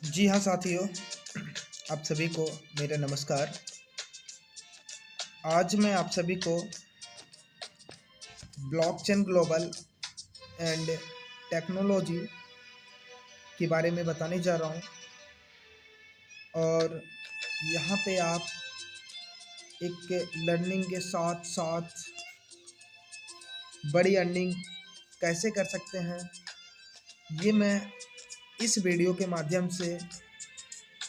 जी हाँ साथियों, आप सभी को मेरा नमस्कार। आज मैं आप सभी को ब्लॉकचेन ग्लोबल एंड टेक्नोलॉजी के बारे में बताने जा रहा हूँ। और यहाँ पे आप एक लर्निंग के साथ साथ बड़ी अर्निंग कैसे कर सकते हैं, ये मैं इस वीडियो के माध्यम से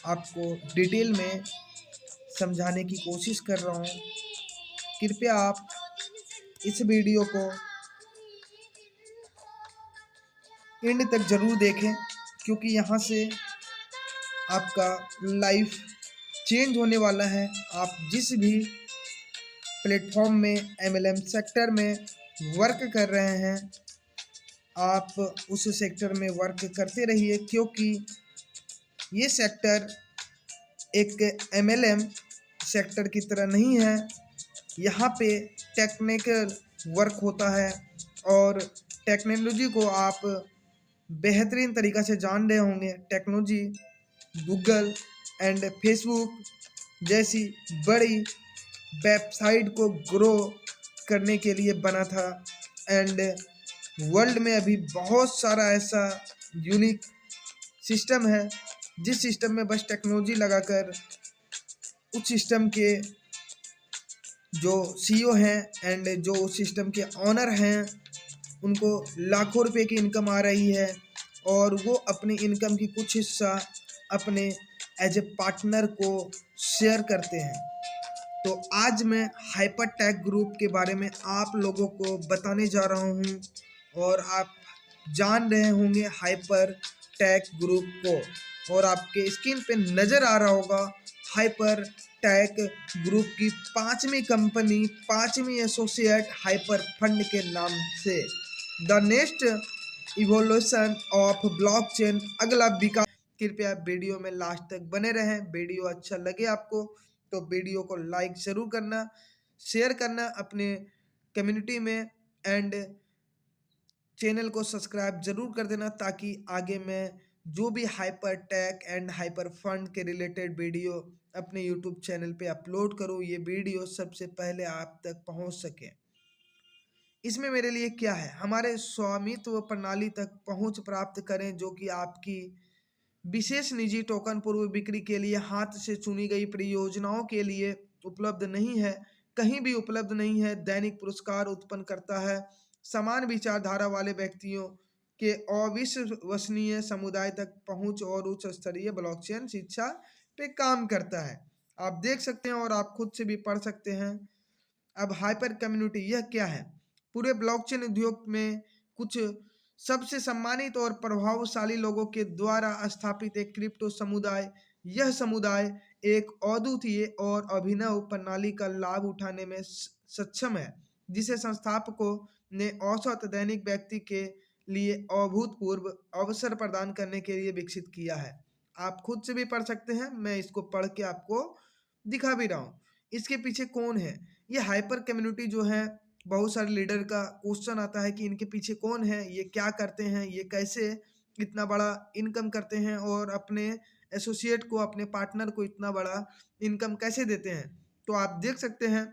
आपको डिटेल में समझाने की कोशिश कर रहा हूँ। कृपया आप इस वीडियो को एंड तक ज़रूर देखें, क्योंकि यहाँ से आपका लाइफ चेंज होने वाला है। आप जिस भी प्लेटफॉर्म में एमएलएम सेक्टर में वर्क कर रहे हैं, आप उस सेक्टर में वर्क करते रहिए, क्योंकि ये सेक्टर एक एमएलएम सेक्टर की तरह नहीं है। यहाँ पे टेक्निकल वर्क होता है और टेक्नोलॉजी को आप बेहतरीन तरीक़ा से जान रहे होंगे। टेक्नोलॉजी गूगल एंड फेसबुक जैसी बड़ी वेबसाइट को ग्रो करने के लिए बना था। एंड वर्ल्ड में अभी बहुत सारा ऐसा यूनिक सिस्टम है, जिस सिस्टम में बस टेक्नोलॉजी लगाकर उस सिस्टम के जो सीईओ हैं एंड जो उस सिस्टम के ऑनर हैं, उनको लाखों रुपए की इनकम आ रही है और वो अपनी इनकम की कुछ हिस्सा अपने एज ए पार्टनर को शेयर करते हैं। तो आज मैं हाइपर टेक ग्रुप के बारे में आप लोगों को बताने जा रहा हूँ और आप जान रहे होंगे हाइपर टेक ग्रुप को। और आपके स्क्रीन पे नज़र आ रहा होगा हाइपर टेक ग्रुप की पांचवी कंपनी, पांचवी एसोसिएट हाइपर फंड के नाम से the next evolution of blockchain, अगला विकास। कृपया वीडियो में लास्ट तक बने रहें। वीडियो अच्छा लगे आपको तो वीडियो को लाइक ज़रूर करना, शेयर करना अपने कम्युनिटी में, एंड चैनल को सब्सक्राइब ज़रूर कर देना, ताकि आगे मैं जो भी hyper tech and hyper fund के रिलेटेड वीडियो अपने यूट्यूब चैनल पे अपलोड करूँ, ये वीडियो सबसे पहले आप तक पहुंच सके। इसमें मेरे लिए क्या है, हमारे स्वामित्व प्रणाली तक पहुंच प्राप्त करें, जो कि आपकी विशेष निजी टोकन पूर्व बिक्री के लिए हाथ से चुनी गई परियोजनाओं के लिए उपलब्ध नहीं है, कहीं भी उपलब्ध नहीं है। दैनिक पुरस्कार उत्पन्न करता है, समान विचारधारा वाले व्यक्तियों के अविश्वसनीय समुदाय तक पहुंच और उच्च स्तरीय ब्लॉकचेन शिक्षा पे काम करता है। आप देख सकते हैं और आप खुद से भी पढ़ सकते हैं। अब हाइपर कम्युनिटी यह क्या है? पूरे ब्लॉकचेन उद्योग में कुछ सबसे सम्मानित और प्रभावशाली लोगों के द्वारा स्थापित एक क्रिप्टो समुदाय। यह समुदाय एक अद्वितीय और अभिनव प्रणाली का लाभ उठाने में सक्षम है, जिसे संस्थापकों ने औसत दैनिक व्यक्ति के लिए अभूतपूर्व अवसर प्रदान करने के लिए विकसित किया है। आप खुद से भी पढ़ सकते हैं, मैं इसको पढ़ के आपको दिखा भी रहा हूँ। इसके पीछे कौन है? ये हाइपर कम्युनिटी जो है, बहुत सारे लीडर का क्वेश्चन आता है कि इनके पीछे कौन है, ये क्या करते हैं, ये कैसे इतना बड़ा इनकम करते हैं और अपने एसोसिएट को, अपने पार्टनर को इतना बड़ा इनकम कैसे देते हैं। तो आप देख सकते हैं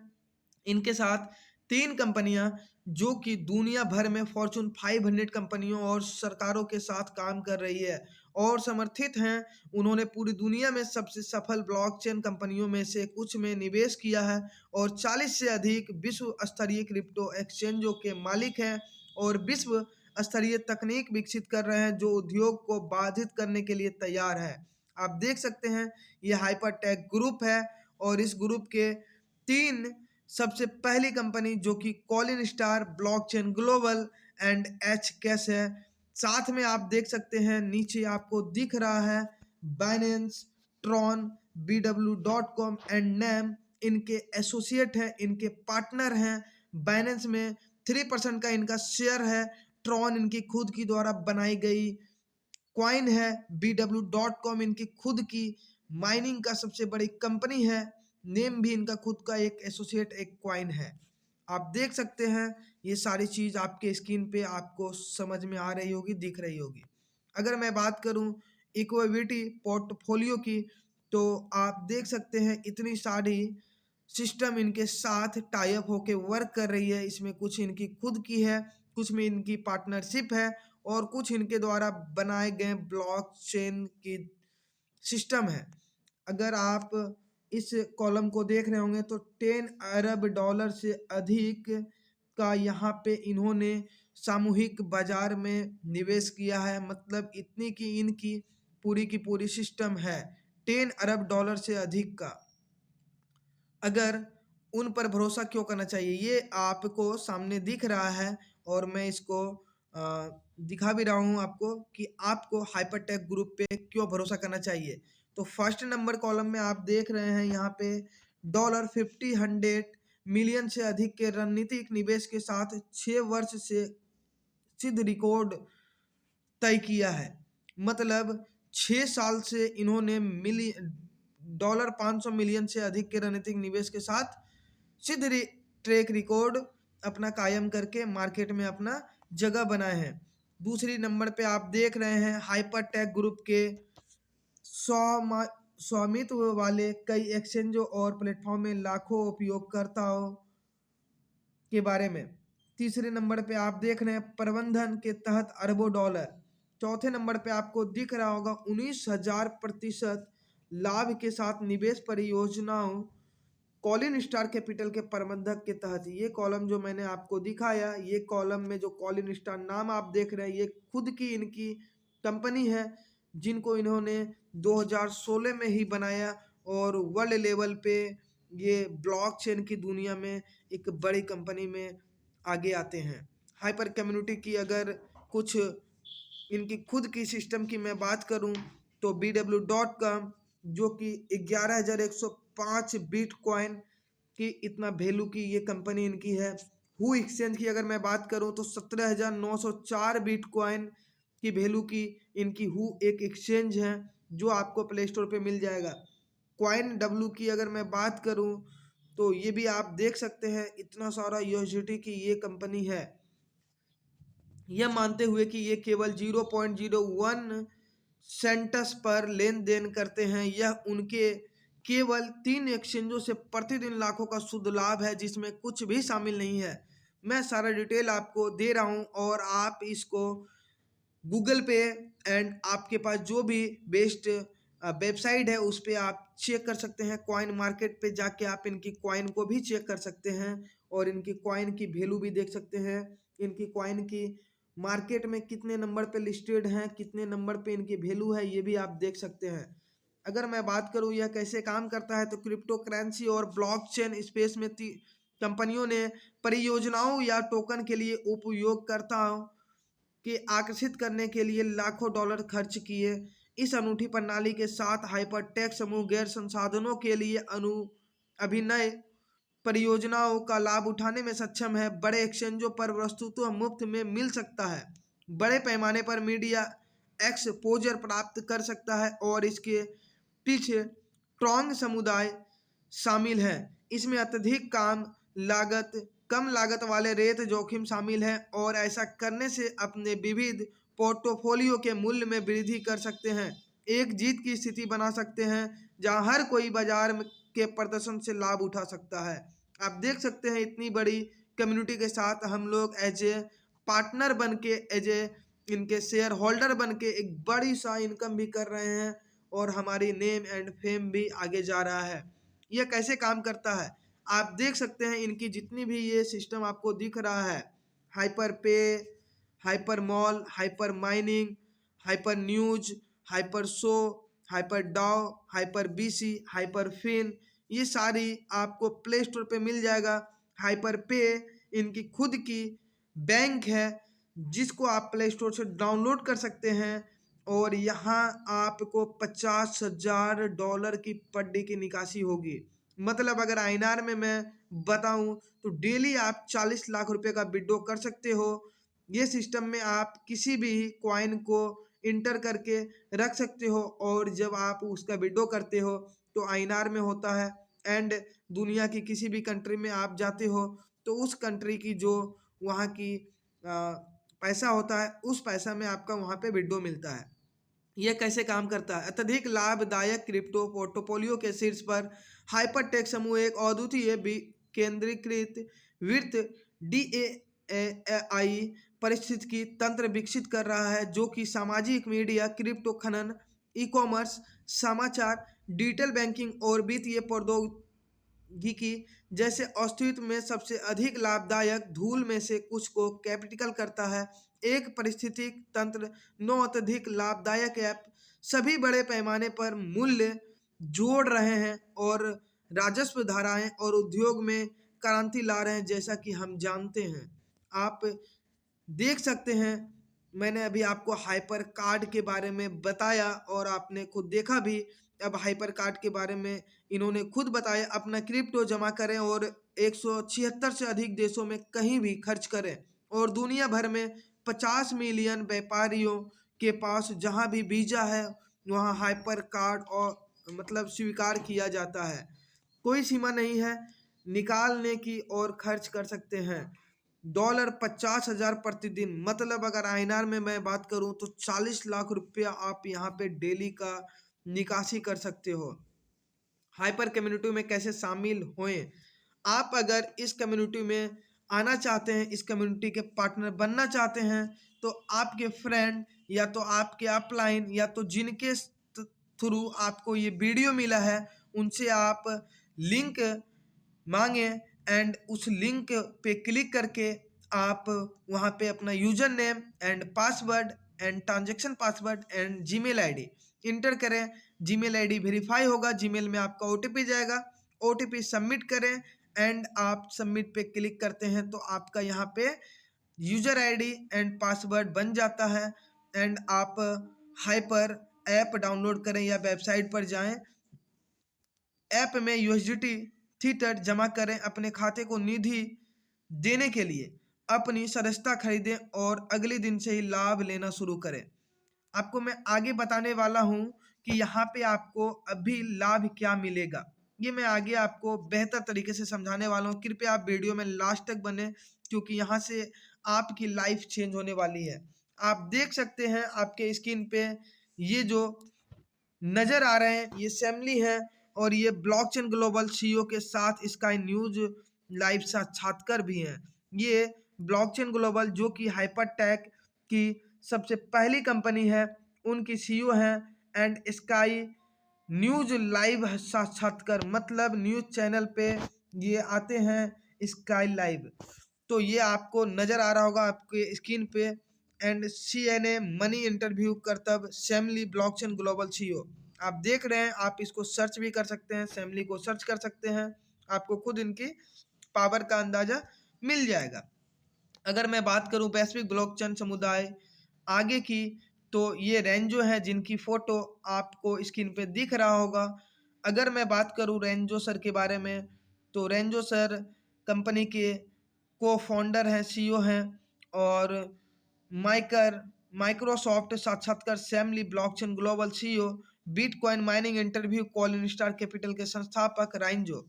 इनके साथ तीन कंपनियां जो कि दुनिया भर में फॉर्चून 500 कंपनियों और सरकारों के साथ काम कर रही है और समर्थित हैं। उन्होंने पूरी दुनिया में सबसे सफल ब्लॉकचेन कंपनियों में से कुछ में निवेश किया है और 40 से अधिक विश्व स्तरीय क्रिप्टो एक्सचेंजों के मालिक हैं और विश्व स्तरीय तकनीक विकसित कर रहे हैं, जो उद्योग को बाधित करने के लिए तैयार है। आप देख सकते हैं ये हाइपर टेक ग्रुप है और इस ग्रुप के तीन सबसे पहली कंपनी जो कि Colin star, blockchain global and H cash है। साथ में आप देख सकते हैं नीचे आपको दिख रहा है बाइनेंस, ट्रॉन, BW.com एंड नैम इनके एसोसिएट हैं, इनके पार्टनर हैं। बाइनेंस में 3% का इनका शेयर है। ट्रॉन इनकी खुद की द्वारा बनाई गई कॉइन है। BW.com इनकी खुद की माइनिंग का सबसे बड़ी कंपनी है। नेम भी इनका खुद का एक एसोसिएट, एक कॉइन है। आप देख सकते हैं ये सारी चीज़ आपके स्क्रीन पे आपको समझ में आ रही होगी, दिख रही होगी। अगर मैं बात करूं इक्विटी पोर्टफोलियो की, तो आप देख सकते हैं इतनी सारी सिस्टम इनके साथ टाई अप होके वर्क कर रही है। इसमें कुछ इनकी खुद की है, कुछ में इनकी पार्टनरशिप है और कुछ इनके द्वारा बनाए गए ब्लॉकचेन की सिस्टम है। अगर आप इस कॉलम को देख रहे होंगे तो 10 अरब डॉलर से अधिक का यहाँ पे इन्होंने सामूहिक बाजार में निवेश किया है, मतलब इतनी की इनकी पूरी की पूरी सिस्टम है 10 अरब डॉलर से अधिक का। अगर उन पर भरोसा क्यों करना चाहिए, ये आपको सामने दिख रहा है और मैं इसको दिखा भी रहा हूँ आपको कि आपको हाइपरटेक ग्रुप पे क्यों भरोसा करना चाहिए। तो फर्स्ट नंबर कॉलम में आप देख रहे हैं यहाँ पे $50 मिलियन से अधिक के रणनीतिक निवेश के साथ 6 वर्ष से सिद्ध रिकॉर्ड तय किया है। मतलब 6 साल से इन्होंने $500 मिलियन से अधिक के रणनीतिक निवेश के साथ सिद्ध ट्रैक रिकॉर्ड अपना कायम करके मार्केट में अपना जगह बनाए हैं। दूसरी नंबर पे आप देख रहे हैं हाइपरटेक ग्रुप के स्वामित्व वाले कई एक्सचेंजों और प्लेटफॉर्म में लाखों उपयोगकर्ताओं के बारे में। तीसरे नंबर पे आप देख रहे हैं प्रबंधन के तहत अरबों डॉलर। चौथे नंबर पे आपको दिख रहा होगा 19,000% लाभ के साथ निवेश परियोजनाओं कॉलिन स्टार कैपिटल के प्रबंधक के तहत। ये कॉलम जो मैंने आपको दिखाया, ये कॉलम में जो कॉलिन स्टार नाम आप देख रहे हैं, ये खुद की इनकी कंपनी है जिनको इन्होंने 2016 में ही बनाया और वर्ल्ड लेवल पे ये ब्लॉकचेन की दुनिया में एक बड़ी कंपनी में आगे आते हैं। हाइपर कम्युनिटी की अगर कुछ इनकी खुद की सिस्टम की मैं बात करूं तो BW.com जो कि 11,105 बिटकॉइन की इतना वैल्यू की ये कंपनी इनकी है। हु एक्सचेंज की अगर मैं बात करूं तो 17,904 बिटकॉइन की वैल्यू की इनकी हु एक एक्सचेंज है जो आपको प्ले स्टोर पे मिल जाएगा। कॉइन डब्ल्यू की अगर मैं बात करूं तो ये भी आप देख सकते हैं इतना सारा यूएसडीटी की ये कंपनी है। यह मानते हुए कि ये केवल 0.01 सेंटस पर लेन देन करते हैं, यह उनके केवल 3 एक्सचेंजों से प्रतिदिन लाखों का शुद्ध लाभ है जिसमें कुछ भी शामिल नहीं है। मैं सारा डिटेल आपको दे रहा हूं और आप इसको गूगल पे एंड आपके पास जो भी बेस्ट वेबसाइट है उस पर आप चेक कर सकते हैं। कॉइन मार्केट पे जाके आप इनकी कॉइन को भी चेक कर सकते हैं और इनकी कॉइन की वैल्यू भी देख सकते हैं। इनकी कॉइन की मार्केट में कितने नंबर पे लिस्टेड हैं, कितने नंबर पे इनकी वैल्यू है, ये भी आप देख सकते हैं। अगर मैं बात करूं यह कैसे काम करता है तो क्रिप्टो करेंसी और ब्लॉकचेन स्पेस में कंपनियों ने परियोजनाओं या टोकन के लिए उपयोगकर्ताओं के आकर्षित करने के लिए लाखों डॉलर खर्च किए। इस अनूठी प्रणाली के साथ हाइपरटेक समूह गैर संसाधनों के लिए अभिनय परियोजनाओं का लाभ उठाने में सक्षम है। बड़े एक्सचेंजों पर वस्तुतः मुफ्त में मिल सकता है, बड़े पैमाने पर मीडिया एक्सपोजर प्राप्त कर सकता है और इसके पीछे स्ट्रॉन्ग समुदाय शामिल है। इसमें अत्यधिक कम लागत वाले रेत जोखिम शामिल है और ऐसा करने से अपने विविध पोर्टफोलियो के मूल्य में वृद्धि कर सकते हैं। एक जीत की स्थिति बना सकते हैं जहां हर कोई बाजार के प्रदर्शन से लाभ उठा सकता है। आप देख सकते हैं इतनी बड़ी कम्युनिटी के साथ हम लोग एज ए पार्टनर बन के, एज ए इनके शेयर होल्डर बन के एक बड़ी सा इनकम भी कर रहे हैं और हमारी नेम एंड फेम भी आगे जा रहा है। यह कैसे काम करता है आप देख सकते हैं। इनकी जितनी भी ये सिस्टम आपको दिख रहा है, hyper pay, hyper mall, hyper mining, hyper news, hyper show, hyper DAO, hyper BC, hyper fin, ये सारी आपको प्ले स्टोर पे मिल जाएगा। हाइपर पे इनकी खुद की बैंक है जिसको आप प्ले स्टोर से डाउनलोड कर सकते हैं और यहाँ आपको $50,000 की पर डे की निकासी होगी। मतलब अगर आईएनआर में मैं बताऊं तो डेली आप 40 लाख रुपए का विड्रॉ कर सकते हो। ये सिस्टम में आप किसी भी कॉइन को इंटर करके रख सकते हो और जब आप उसका विड्रॉ करते हो तो आईएनआर में होता है एंड दुनिया की किसी भी कंट्री में आप जाते हो तो उस कंट्री की जो वहाँ की पैसा होता है उस पैसा में आपका वहाँ पे विड्रॉ मिलता है। यह कैसे काम करता है? अत्यधिक लाभदायक क्रिप्टो पोर्टफोलियो के शीर्ष पर हाइपरटेक समूह एक अद्वितीय केंद्रीकृत वित्त DAI पारिस्थितिकी तंत्र विकसित कर रहा है जो कि सामाजिक मीडिया, क्रिप्टो खनन, ई-कॉमर्स, समाचार, डिजिटल बैंकिंग और वित्तीय प्रौद्योगिकी जैसे अस्तित्व में सबसे अधिक लाभदायक धूल में से कुछ को कैपिटल करता है। एक पारिस्थितिक तंत्र 9 अत्यधिक लाभदायक ऐप सभी बड़े पैमाने पर मूल्य जोड़ रहे हैं और राजस्व धाराएं और उद्योग में क्रांति ला रहे हैं, जैसा कि हम जानते हैं। आप देख सकते हैं, मैंने अभी आपको हाइपर कार्ड के बारे में बताया और आपने खुद देखा भी। अब हाइपर कार्ड के बारे में इन्होंने खुद बताया, अपना क्रिप्टो जमा करें और 176 से अधिक देशों में कहीं भी खर्च करें और दुनिया भर में 50 मिलियन व्यापारियों के पास जहां भी वीजा है वहां हाइपर कार्ड और मतलब स्वीकार किया जाता है। कोई सीमा नहीं है निकालने की और खर्च कर सकते हैं। $50,000 प्रतिदिन, मतलब अगर आईएनआर में मैं बात करूं तो 40 लाख रुपया आप यहाँ पे डेली का निकासी कर सकते हो। हाइपर कम्युनिटी में कैसे शामिल होएं? आप अगर इस कम्युनिटी में आना चाहते हैं, इस कम्युनिटी के पार्टनर बनना चाहते हैं, तो आपके फ्रेंड या तो आपके अपलाइन या तो जिनके थ्रू आपको ये वीडियो मिला है उनसे आप लिंक मांगे एंड उस लिंक पे क्लिक करके आप वहाँ पे अपना user name and password and transaction password and Gmail ID inter करें। जीमेल आईडी वेरीफाई होगा, जीमेल में आपका ओटीपी जाएगा, ओटीपी सबमिट करें एंड आप सबमिट पे क्लिक करते हैं तो आपका यहाँ पे यूजर आईडी एंड पासवर्ड बन जाता है एंड आप हाइपर ऐप डाउनलोड करें या वेबसाइट पर जाएं, ऐप में यूएसडीटी थीटर जमा करें, अपने खाते को निधि देने के लिए अपनी सदस्यता खरीदें और अगले दिन से ही लाभ लेना शुरू करें। आपको मैं आगे बताने वाला हूं कि यहाँ पे आपको अभी लाभ क्या मिलेगा, ये मैं आगे आपको बेहतर तरीके से समझाने वाला हूँ। कृपया आप वीडियो में लास्ट तक बने क्योंकि यहाँ से आपकी लाइफ चेंज होने वाली है। आप देख सकते हैं आपके स्क्रीन पे ये जो नजर आ रहे हैं ये सैमली है और ये ब्लॉकचेन ग्लोबल सीईओ के साथ स्काई न्यूज लाइव साक्षात्कार भी है। ये ब्लॉकचेन ग्लोबल जो कि हाइपरटेक की सबसे पहली कंपनी है, उनकी सीईओ हैं एंड स्काई न्यूज लाइव साक्षात्कार मतलब न्यूज चैनल पे ये आते हैं स्काई लाइव। तो ये आपको नजर आ रहा होगा आपके स्क्रीन पे एंड सीएनए मनी इंटरव्यू करतब सैमली ब्लॉकचेन ग्लोबल सीईओ आप देख रहे हैं। आप इसको सर्च भी कर सकते हैं, सैमली को सर्च कर सकते हैं, आपको खुद इनकी पावर का अंदाजा मिल जाएगा। अगर मैं बात करूं वैश्विक ब्लॉकचेन समुदाय आगे की, तो ये रेंजो है जिनकी फोटो आपको स्क्रीन पे दिख रहा होगा। अगर मैं बात करूं रेंजो सर के बारे में, तो रेंजो सर कंपनी के को फाउंडर हैं, सीईओ हैं और माइक्रोसॉफ्ट साक्षात्कार Sam Lee Blockchain Global CEO, bitcoin mining interview Collinstar Capital के संस्थापक रेंजो।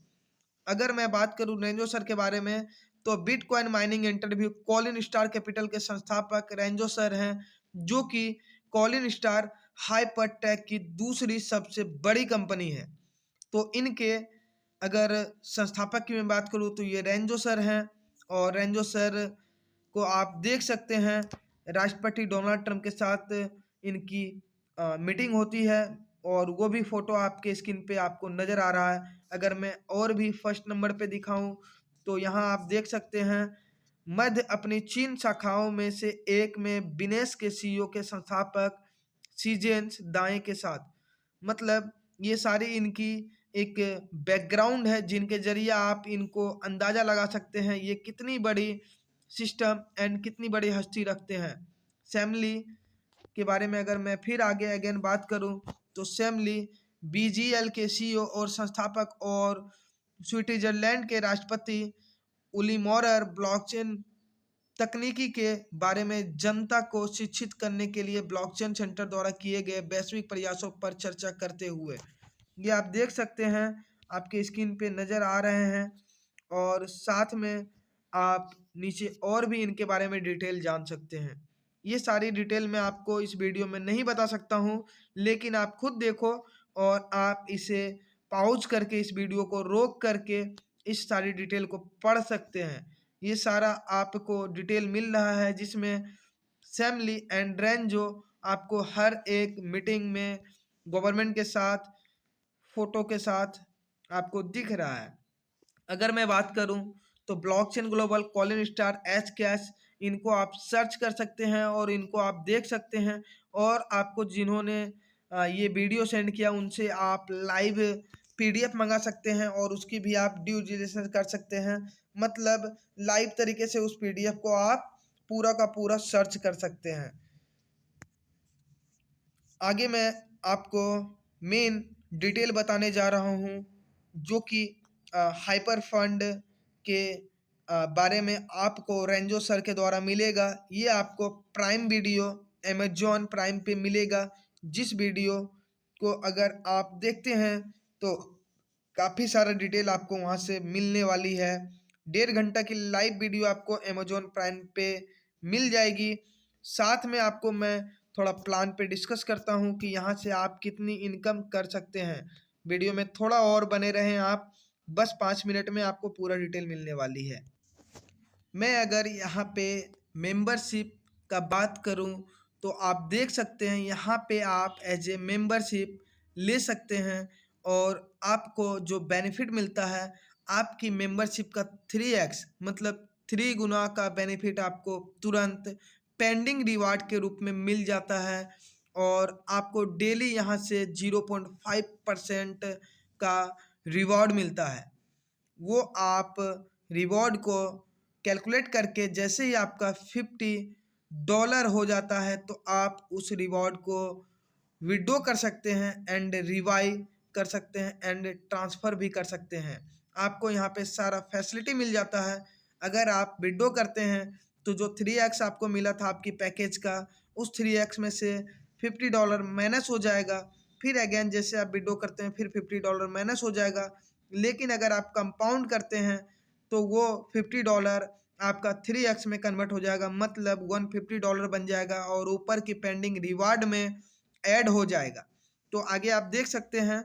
अगर मैं बात करूं रेंजो सर के बारे में, तो bitcoin mining interview Collinstar Capital के संस्थापक रेंजो सर हैं जो कि कॉलिन स्टार हाइपरटेक की दूसरी सबसे बड़ी कंपनी है। तो इनके अगर संस्थापक की मैं बात करूं तो ये रेंजो सर हैं और रेंजो सर को आप देख सकते हैं राष्ट्रपति डोनाल्ड ट्रंप के साथ इनकी मीटिंग होती है और वो भी फोटो आपके स्क्रीन पे आपको नजर आ रहा है। अगर मैं और भी फर्स्ट नंबर पे दिखाऊं तो यहाँ आप देख सकते हैं मध्य अपनी चीन शाखाओं में से एक में बिनेस के सीईओ के संस्थापक सीजेंस दाएं के साथ, मतलब ये सारी इनकी एक बैकग्राउंड है जिनके जरिए आप इनको अंदाजा लगा सकते हैं ये कितनी बड़ी सिस्टम एंड कितनी बड़ी हस्ती रखते हैं। सैमली के बारे में अगर मैं फिर आगे अगेन बात करूं तो सैमली बीजीएल के सीईओ और संस्थापक और स्विट्जरलैंड के राष्ट्रपति उली मॉरर ब्लॉकचेन तकनीकी के बारे में जनता को शिक्षित करने के लिए ब्लॉकचेन सेंटर द्वारा किए गए वैश्विक प्रयासों पर चर्चा करते हुए, ये आप देख सकते हैं आपके स्क्रीन पे नज़र आ रहे हैं और साथ में आप नीचे और भी इनके बारे में डिटेल जान सकते हैं। ये सारी डिटेल मैं आपको इस वीडियो में नहीं बता सकता हूँ, लेकिन आप खुद देखो और आप इसे पॉज करके इस वीडियो को रोक करके इस सारी डिटेल को पढ़ सकते हैं। ये सारा आपको डिटेल मिल रहा है जिसमें सैम ली एंड रेंजो आपको हर एक मीटिंग में गवर्नमेंट के साथ फोटो के साथ आपको दिख रहा है। अगर मैं बात करूं तो blockchain global, Colin star, H cash, इनको आप सर्च कर सकते हैं और इनको आप देख सकते हैं। और आपको जिन्होंने ये वीडियो सेंड किया उनसे आप लाइव पीडीएफ मंगा सकते हैं और उसकी भी आप ड्यू डिलिजेंस कर सकते हैं। मतलब लाइव तरीके से उस पीडीएफ को आप पूरा का पूरा सर्च कर सकते हैं। आगे मैं आपको मेन डिटेल बताने जा रहा हूँ जो कि हाइपर फंड के बारे में आपको रेंजो सर के द्वारा मिलेगा। ये आपको प्राइम वीडियो अमेजॉन प्राइम पे मिलेगा, जिस वीडियो को अगर आप देखते हैं तो काफ़ी सारा डिटेल आपको वहाँ से मिलने वाली है। 1.5 घंटा की लाइव वीडियो आपको अमेजॉन प्राइम पे मिल जाएगी। साथ में आपको मैं थोड़ा प्लान पे डिस्कस करता हूँ कि यहाँ से आप कितनी इनकम कर सकते हैं। वीडियो में थोड़ा और बने रहें आप, बस 5 मिनट में आपको पूरा डिटेल मिलने वाली है। मैं अगर यहाँ पे मेंबरशिप का बात करूँ तो आप देख सकते हैं यहाँ पे आप एज ए मेंबरशिप ले सकते हैं और आपको जो बेनिफिट मिलता है आपकी मेंबरशिप का 3x मतलब 3 गुना का बेनिफिट आपको तुरंत पेंडिंग रिवार्ड के रूप में मिल जाता है। और आपको डेली यहाँ से 0.5% का रिवॉर्ड मिलता है। वो आप रिवॉर्ड को कैलकुलेट करके जैसे ही आपका $50 हो जाता है तो आप उस रिवॉर्ड को विड्रॉ कर सकते हैं एंड रिवाइव कर सकते हैं एंड ट्रांसफ़र भी कर सकते हैं। आपको यहाँ पे सारा फैसिलिटी मिल जाता है। अगर आप विड्रॉ करते हैं तो जो 3x आपको मिला था आपकी पैकेज का, उस 3x में से $50 माइनस हो जाएगा। फिर अगेन जैसे आप विड्रॉ करते हैं फिर $50 माइनस हो जाएगा। लेकिन अगर आप कंपाउंड करते हैं तो वो $50 आपका 3x में कन्वर्ट हो जाएगा, मतलब $150 बन जाएगा और ऊपर की पेंडिंग रिवार्ड में ऐड हो जाएगा। तो आगे आप देख सकते हैं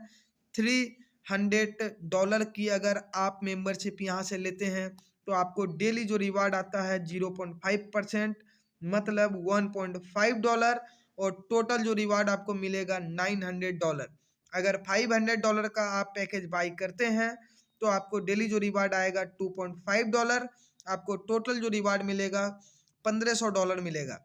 $300 की अगर आप मेंबरशिप यहाँ से लेते हैं तो आपको डेली जो रिवार्ड आता है 0.5% मतलब $1.5 और टोटल जो रिवार्ड आपको मिलेगा $900। अगर $500 का आप पैकेज बाई करते हैं तो आपको डेली जो रिवार्ड आएगा $2.5, आपको टोटल जो रिवार्ड मिलेगा $1500 मिलेगा।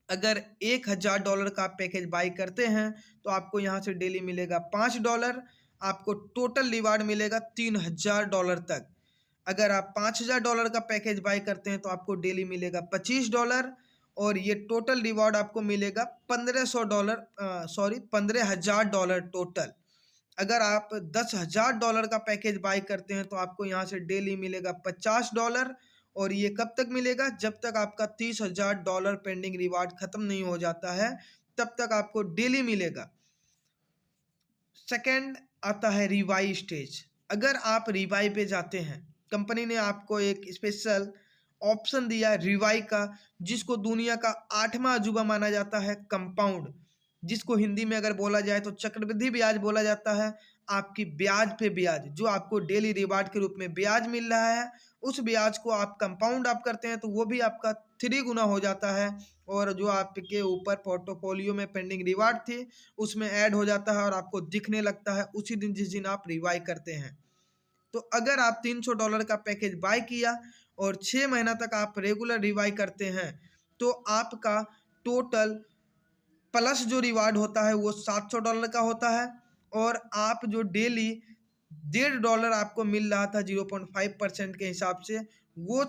अगर $1000 का आप पैकेज बाई करते हैं तो आपको यहाँ से डेली मिलेगा $5, आपको टोटल रिवार्ड मिलेगा $3000 तक। अगर आप $5000 का पैकेज बाई करते हैं तो आपको डेली मिलेगा $25 और ये टोटल रिवॉर्ड आपको मिलेगा $1500 टोटल। अगर आप $10,000 का पैकेज बाई करते हैं तो आपको यहाँ से डेली मिलेगा $50 और ये कब तक मिलेगा, जब तक आपका $30,000 पेंडिंग रिवार्ड खत्म नहीं हो जाता है तब तक आपको डेली मिलेगा। सेकंड आता है रिवाई स्टेज। अगर आप रिवाई पे जाते हैं, कंपनी ने आपको एक स्पेशल ऑप्शन दिया रिवाई का, जिसको दुनिया का 8वां अजूबा माना जाता है कंपाउंड, जिसको हिंदी में अगर बोला जाए तो चक्रवृद्धि ब्याज बोला जाता है। आपकी ब्याज पे ब्याज जो आपको डेली रिवार्ड के रूप में ब्याज मिल रहा है, उस ब्याज को आप कंपाउंड आप करते हैं तो वो भी आपका 3 गुना हो जाता है और जो आपके ऊपर पोर्टफोलियो में पेंडिंग रिवार्ड थी उसमें ऐड हो जाता है और आपको दिखने लगता है उसी दिन जिस दिन आप रिवाई करते हैं। तो अगर आप $300 का पैकेज बाय किया और 6 महीना तक आप रेगुलर रिवाई करते हैं तो आपका टोटल प्लस जो रिवार्ड होता है वो $700 का होता है और आप जो डेली $1.5 आपको मिल रहा था 0.5% के हिसाब से, वो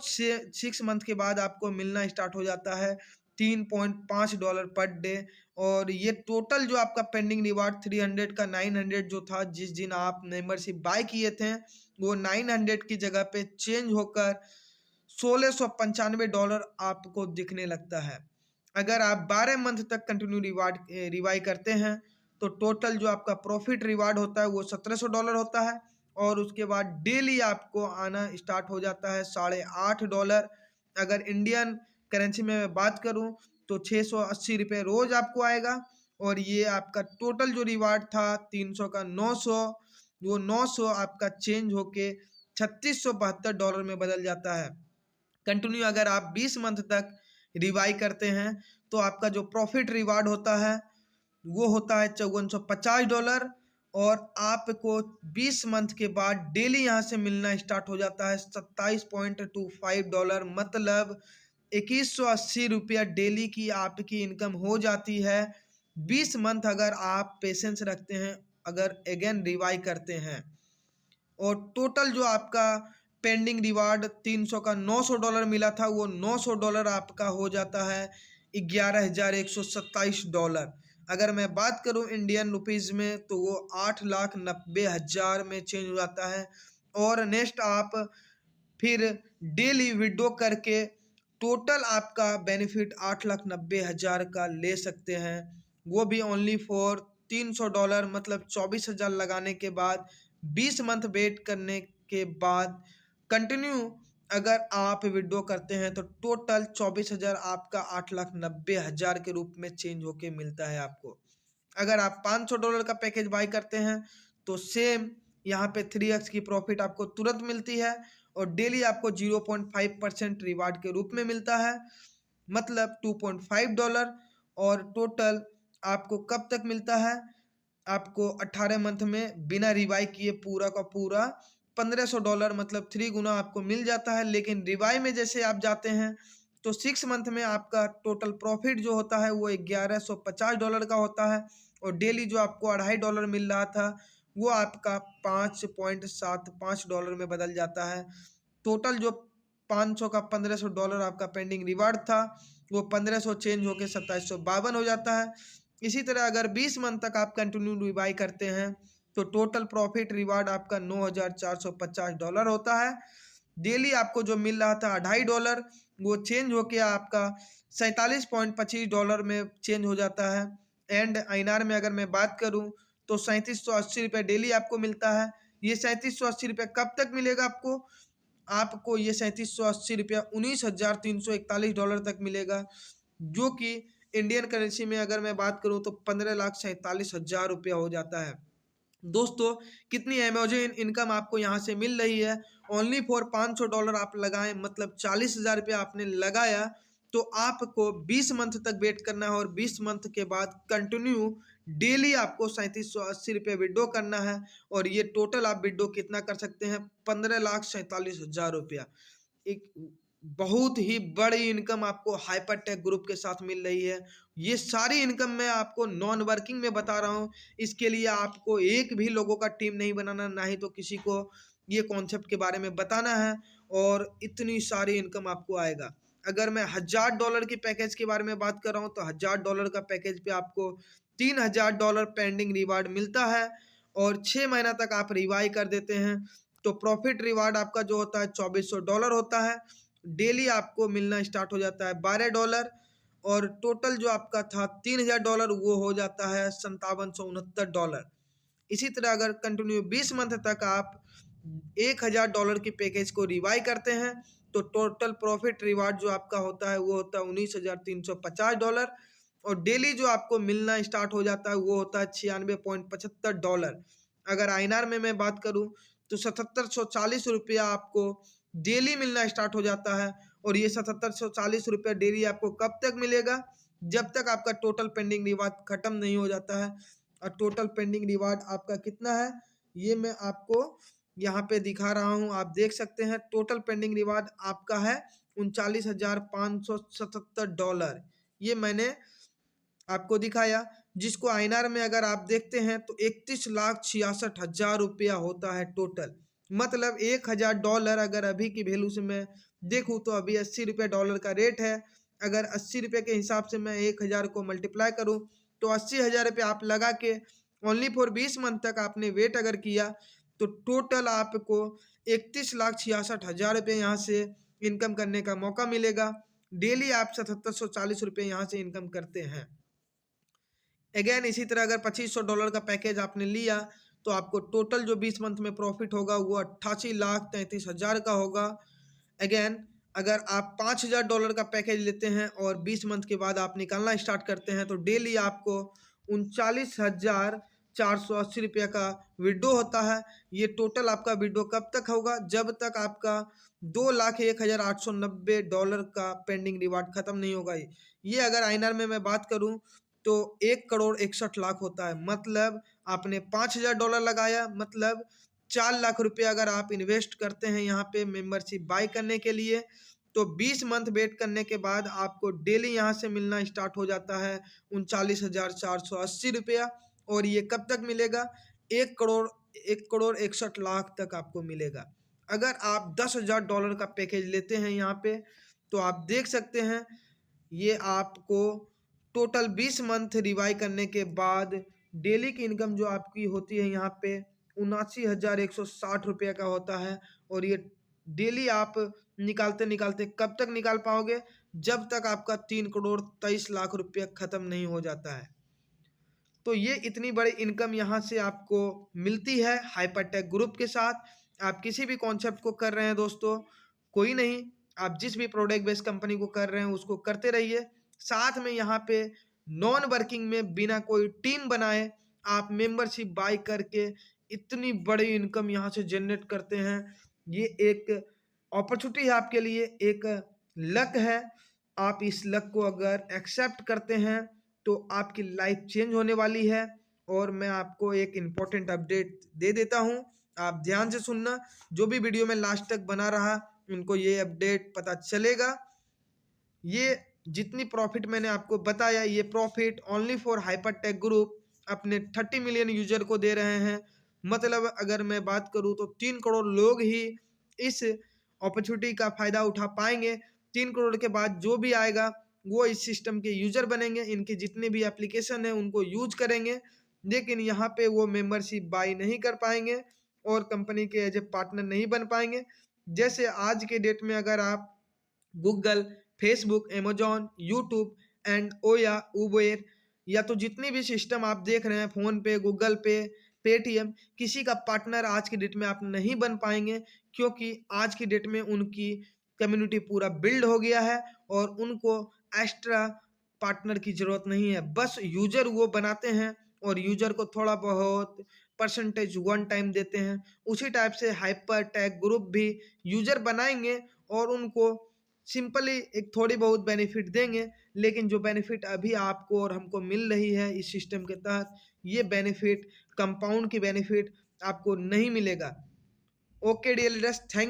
6 मंथ के बाद आपको मिलना स्टार्ट हो जाता है $3.5 पर डे। और ये टोटल जो आपका पेंडिंग रिवार्ड 300 का 900 जो था जिस दिन आप मेंबरशिप बाय किए थे, वो 900 की जगह पे चेंज होकर $1695 आपको दिखने लगता है। अगर आप 12 मंथ तक कंटिन्यू रिवाई करते हैं तो टोटल जो आपका प्रॉफिट रिवार्ड होता है वो $1700 होता है और उसके बाद डेली आपको आना स्टार्ट हो जाता है $8.5। अगर इंडियन करेंसी में मैं बात करूं तो 680 रुपये रोज आपको आएगा। और ये आपका टोटल जो रिवार्ड था 300 का 900, वो 900 आपका चेंज होके $3672 में बदल जाता है। कंटिन्यू अगर आप 20 मंथ तक रिवाई करते हैं तो आपका जो प्रॉफिट रिवार्ड होता है वो होता है $5450। और आपको 20 मंथ के बाद डेली यहाँ से मिलना स्टार्ट हो जाता है $27.25, मतलब 2180 रुपया डेली की आपकी इनकम हो जाती है 20 मंथ, अगर आप पेशेंस रखते हैं, अगर अगेन रिवाई करते हैं। और टोटल जो आपका पेंडिंग रिवार्ड 300 का $900 मिला था, वो $900 आपका हो जाता है $11,127। अगर मैं बात करूं इंडियन रुपीज़ में तो वो 8,90,000 में चेंज हो जाता है। और नेक्स्ट आप फिर डेली विड्रॉ करके टोटल आपका बेनिफिट 8,90,000 का ले सकते हैं, वो भी ओनली फॉर $300, मतलब 24,000 लगाने के बाद 20 मंथ वेट करने के बाद कंटिन्यू अगर आप विड्रॉ करते हैं तो टोटल 24,000 आपका 8,90,000 के रूप में चेंज होके मिलता है आपको। अगर आप $500 का पैकेज बाय करते हैं तो सेम यहाँ पे 3x की प्रॉफिट आपको तुरंत मिलती है और डेली आपको 0.5% रिवार्ड के रूप में मिलता है, मतलब $2.5। और टोटल आपको कब तक मिलता है, आपको 18 मंथ में बिना रिवाई किए पूरा का पूरा $1500, मतलब 3 गुना आपको मिल जाता है। लेकिन रिवाई में जैसे आप जाते हैं तो 6 मंथ में आपका टोटल प्रॉफिट जो होता है वो $1150 का होता है और डेली जो आपको $2.5 मिल रहा था वो आपका $5.75 में बदल जाता है। टोटल जो 500 का $1500 आपका पेंडिंग रिवार्ड था वो 1500 चेंज होकर 2752 हो जाता है। इसी तरह अगर 20 मंथ तक आप कंटिन्यू रिवाई करते हैं तो टोटल प्रॉफिट रिवार्ड आपका $9,450 होता है। डेली आपको जो मिल रहा था $2.5 वो चेंज होके आपका $47.25 में चेंज हो जाता है। एंड INR में अगर मैं बात करूं तो 3780 रुपये डेली आपको मिलता है। ये 3780 रुपये कब तक मिलेगा आपको, आपको ये 3780 रुपया $19,341 तक मिलेगा, जो कि इंडियन करेंसी में अगर मैं बात करूं तो 15,47,000 रुपया हो जाता है। दोस्तों कितनी अमेजिंग इनकम आपको यहाँ से मिल रही है, ओनली फॉर $500 आप लगाएं, मतलब 40,000 रुपया आपने लगाया तो आपको 20 मंथ तक वेट करना है और 20 मंथ के बाद कंटिन्यू डेली आपको 3780 रुपये विड्रॉ करना है। और ये टोटल आप विड्रॉ कितना कर सकते हैं, 15,47,000 रुपया। एक बहुत ही बड़ी इनकम आपको हाइपरटेक ग्रुप के साथ मिल रही है। ये सारी इनकम मैं आपको नॉन वर्किंग में बता रहा हूँ, इसके लिए आपको एक भी लोगों का टीम नहीं बनाना, ना ही तो किसी को ये कॉन्सेप्ट के बारे में बताना है, और इतनी सारी इनकम आपको आएगा। अगर मैं $1,000 की पैकेज के बारे में बात कर रहा हूँ तो $1,000 का पैकेज पे आपको $3,000 पेंडिंग रिवार्ड मिलता है और 6 महीना तक आप रिवाई कर देते हैं तो प्रॉफिट रिवार्ड आपका जो होता है $2,400 होता है। डेली आपको मिलना स्टार्ट हो जाता है $12 और टोटल जो आपका था $3,000 वो हो जाता है $5769। इसी तरह अगर कंटिन्यू 20 मंथ तक आप $1,000 की पैकेज को रिवाई करते हैं तो टोटल प्रॉफिट रिवार्ड जो आपका होता है वो होता है $19,350 और डेली जो आपको मिलना स्टार्ट हो जाता है वो होता है $96.75। अगर INR में मैं बात करूं तो 7740 रुपया आपको डेली मिलना स्टार्ट हो जाता है। और ये 7740 रुपया डेली आपको कब तक मिलेगा, जब तक आपका टोटल पेंडिंग रिवार्ड खत्म नहीं हो जाता है। और टोटल पेंडिंग रिवार्ड आपका कितना है ये मैं आपको यहाँ पे दिखा रहा हूँ, आप देख सकते हैं। टोटल पेंडिंग रिवार्ड आपका है $39,577। ये मैंने आपको दिखाया, जिसको INR में अगर आप देखते हैं तो 31,66,000 रुपया होता है टोटल। मतलब $1,000 अगर अभी की वैल्यू से मैं देखूँ तो अभी $80 का रेट है। अगर 80 रुपये के हिसाब से मैं 1,000 को मल्टीप्लाई करूँ तो 80,000 रुपये आप लगा के ओनली फॉर 20 मंथ तक आपने वेट अगर किया तो टोटल आपको 31,66,000 रुपये यहाँ से इनकम करने का मौका मिलेगा। डेली आप 7740 रुपये यहाँ से इनकम करते हैं। अगेन इसी तरह अगर $2,500 का पैकेज आपने लिया तो आपको टोटल जो 20 मंथ में प्रॉफिट होगा वो 88,33,000 का होगा। अगेन अगर आप $5000 का पैकेज लेते हैं और 20 मंथ के बाद आप निकालना स्टार्ट करते हैं तो डेली आपको 39,480 रुपये का विड्रॉ होता है। ये टोटल आपका विड्रॉ कब तक होगा? जब तक आपका $2,01,890 का पेंडिंग रिवार्ड खत्म नहीं होगा। ये अगर आईएनआर में मैं बात करूं तो 1,61,00,000 होता है। मतलब आपने $5000 लगाया, मतलब 4 लाख रुपये अगर आप इन्वेस्ट करते हैं यहाँ पे मेंबरशिप बाय करने के लिए, तो 20 मंथ वेट करने के बाद आपको डेली यहाँ से मिलना स्टार्ट हो जाता है 39,480 रुपया। और ये कब तक मिलेगा? 1,61,00,000 तक आपको मिलेगा। अगर आप $10,000 का पैकेज लेते हैं यहाँ पे, तो आप देख सकते हैं ये आपको टोटल 20 मंथ रिवाई करने के बाद डेली की इनकम जो आपकी होती है यहाँ पे 79,160 रुपये का होता है। और ये डेली आप निकालते निकालते कब तक निकाल पाओगे? जब तक आपका 3,23,00,000 रुपये खत्म नहीं हो जाता है। तो ये इतनी बड़ी इनकम यहाँ से आपको मिलती है हाइपरटेक ग्रुप के साथ। आप किसी भी कॉन्सेप्ट को कर रहे हैं दोस्तों, कोई नहीं, आप जिस भी प्रोडक्ट बेस्ड कंपनी को कर रहे हैं उसको करते रहिए। साथ में यहाँ पे नॉन वर्किंग में बिना कोई टीम बनाए आप मेंबरशिप बाय करके इतनी बड़ी इनकम यहाँ से जनरेट करते हैं। ये एक अपॉर्चुनिटी है आपके लिए, एक लक है। आप इस लक को अगर एक्सेप्ट करते हैं तो आपकी लाइफ चेंज होने वाली है। और मैं आपको एक इम्पोर्टेंट अपडेट दे देता हूँ, आप ध्यान से सुनना। जो भी वीडियो में लास्ट तक बना रहा उनको ये अपडेट पता चलेगा। ये जितनी प्रॉफिट मैंने आपको बताया, ये प्रॉफिट ओनली फॉर हाइपरटेक ग्रुप अपने 30 मिलियन यूजर को दे रहे हैं। मतलब अगर मैं बात करूँ तो 3 करोड़ लोग ही इस अपॉर्चुनिटी का फ़ायदा उठा पाएंगे। 3 करोड़ के बाद जो भी आएगा वो इस सिस्टम के यूजर बनेंगे, इनके जितने भी एप्लीकेशन हैं उनको यूज करेंगे, लेकिन यहाँ पे वो मेंबरशिप बाई नहीं कर पाएंगे और कंपनी के एज ए पार्टनर नहीं बन पाएंगे। जैसे आज के डेट में अगर आप Google, Facebook, Amazon, YouTube and ओया, उबेर या तो जितने भी सिस्टम आप देख रहे हैं, फ़ोन पे, गूगल पे, पेटीएम, किसी का पार्टनर आज की डेट में आप नहीं बन पाएंगे, क्योंकि आज की डेट में उनकी कम्युनिटी पूरा बिल्ड हो गया है और उनको एक्स्ट्रा पार्टनर की ज़रूरत नहीं है। बस यूज़र वो बनाते हैं और यूज़र को थोड़ा बहुत परसेंटेज वन टाइम देते हैं। उसी टाइप से हाइपर टैग ग्रुप भी यूज़र बनाएंगे और उनको सिंपली एक थोड़ी बहुत बेनिफिट देंगे, लेकिन जो बेनिफिट अभी आपको और हमको मिल रही है इस सिस्टम के तहत, ये बेनिफिट कंपाउंड की बेनिफिट आपको नहीं मिलेगा। Okay dear leaders, thank